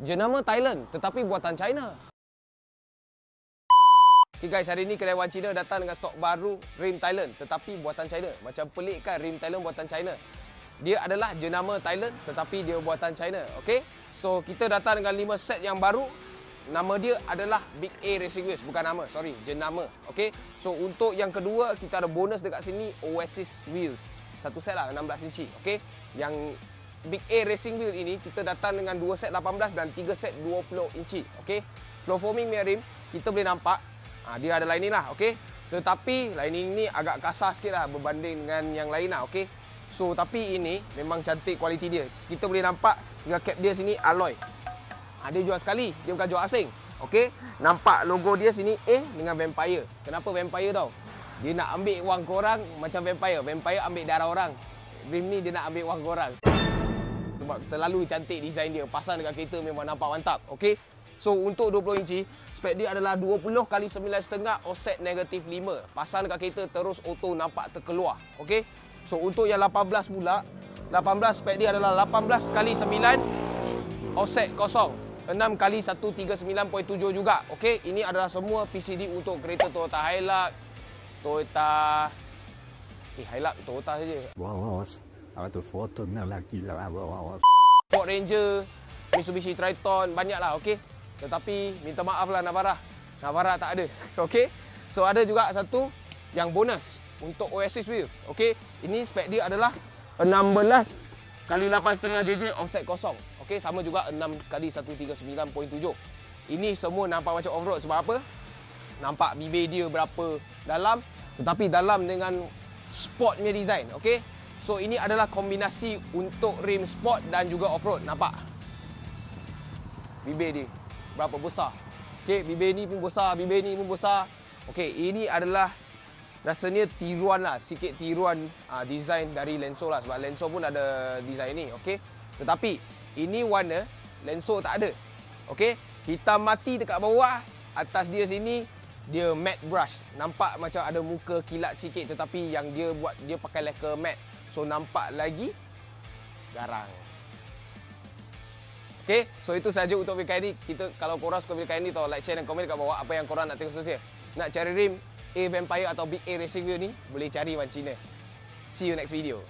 jenama Thailand tetapi buatan China. Okay guys, hari ni kedai Wan Cina datang dengan stok baru rim Thailand tetapi buatan China. Macam pelik kan, rim Thailand buatan China. Dia adalah jenama Thailand tetapi dia buatan China. Okay, so kita datang dengan 5 set yang baru. Nama dia adalah Big A Racing Wheels, bukan nama, sorry, jenama. Okay, so untuk yang kedua kita ada bonus dekat sini, Oasis Wheels. Satu set lah 16 inci. Okay, yang Big A Racing Wheel ini kita datang dengan 2 set 18 dan 3 set 20 inci. Okay, flow foaming punya rim kita boleh nampak dia ada lining lah. Okay, tetapi lining ni agak kasar sikit lah berbanding dengan yang lain lah. Okay, so tapi ini memang cantik kualiti dia. Kita boleh nampak dengan cap dia sini alloy. Dia jual sekali, dia bukan jual asing. Okey, nampak logo dia sini A dengan Vampire. Kenapa Vampire tau? Dia nak ambil wang korang macam Vampire. Vampire ambil darah orang. Rim ni dia nak ambil wang korang. Sebab terlalu cantik design dia. Pasang dekat kereta memang nampak mantap. Okey. So untuk 20 inci, spek dia adalah 20 x 9.5 offset negatif 5. Pasang dekat kereta terus auto nampak terkeluar. Okey. So untuk yang 18 pula, 18 spek dia adalah 18 x 9 offset kosong. 6 x 139.7 juga. Okey, ini adalah semua PCD untuk kereta Toyota Hilux, Toyota Hilux, Toyota saja. Foto nak lagi lah. Ford Ranger, Mitsubishi Triton, banyaklah. Okey. Tetapi minta maaf lah Navara tak ada. Okey. So ada juga satu yang bonus untuk Oasis Wheels. Okey, ini spek dia adalah 16 x 8.5 JJ offset kosong. Okey, sama juga 6 x 139.7. Ini semua nampak macam off-road sebab apa? Nampak bibir dia berapa dalam, tetapi dalam dengan sport punya design. Okey. So ini adalah kombinasi untuk rim sport dan juga off-road. Nampak? Bibir dia berapa besar. Okey, bibir ni pun besar, bibir ni pun besar. Okey, ini adalah rasanya tiruan lah, sikit tiruan design dari Lenso lah. Sebab Lenso pun ada design ni. Okey. Tetapi ini warna Lenso tak ada. Okey, hitam mati dekat bawah, atas dia sini dia matte brush. Nampak macam ada muka kilat sikit tetapi yang dia buat dia pakai lacquer matte. So nampak lagi garang. Okey, so itu saja untuk video kali ni. Kalau korang suka video kali ni, tolong like, share dan komen dekat bawah apa yang korang nak tengok seterusnya. Nak cari rim A Vampire atau Big A Racing Wheel ni, boleh cari Wan Cina. See you next video.